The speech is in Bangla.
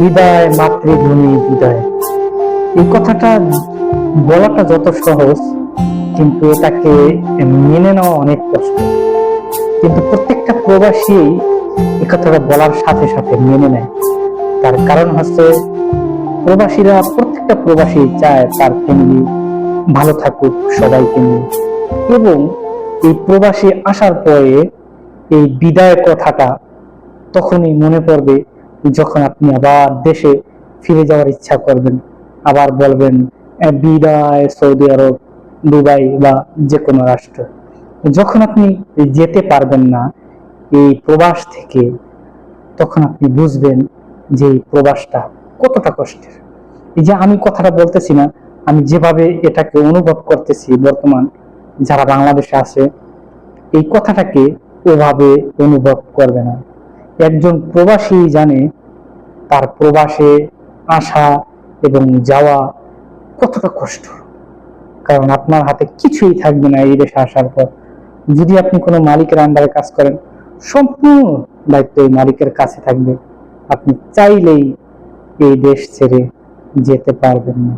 বিদায় মাতৃভূমি বিদায়, এই কথাটা বলাটা যত সহজ, কিন্তু এটাকে মেনে নেওয়া অনেক কষ্ট। কিন্তু প্রত্যেকটা প্রবাসী এই কথাটা বলার সাথে সাথে মেনে নেয়। তার কারণ হচ্ছে প্রবাসীরা, প্রত্যেকটা প্রবাসী চায় তার ফ্যামিলি ভালো থাকুক সবাইকে নিয়ে। এবং এই প্রবাসী আসার পরে এই বিদায় কথাটা তখনই মনে পড়বে যখন আপনি আবার দেশে ফিরে যাওয়ার ইচ্ছা করবেন, আবার বলবেন বিদায় সৌদি আরব, দুবাই বা যে কোনো রাষ্ট্র। যখন আপনি যেতে পারবেন না এই প্রবাস থেকে, তখন আপনি বুঝবেন যে এই প্রবাসটা কতটা কষ্টের। এই যে আমি কথাটা বলতেছি না, আমি যেভাবে এটাকে অনুভব করতেছি, বর্তমান যারা বাংলাদেশে আছে এই কথাটাকে ওভাবে অনুভব করবে না। একজন প্রবাসী জানে তার প্রবাসে আসা এবং যাওয়া কতটা কষ্ট। কারণ আপনার হাতে কিছুই থাকবে না এই দেশে আসার পর। যদি আপনি কোনো মালিকের আন্ডারে কাজ করেন, সম্পূর্ণ দায়িত্ব এই মালিকের কাছে থাকবে। আপনি চাইলেই এই দেশ ছেড়ে যেতে পারবেন না।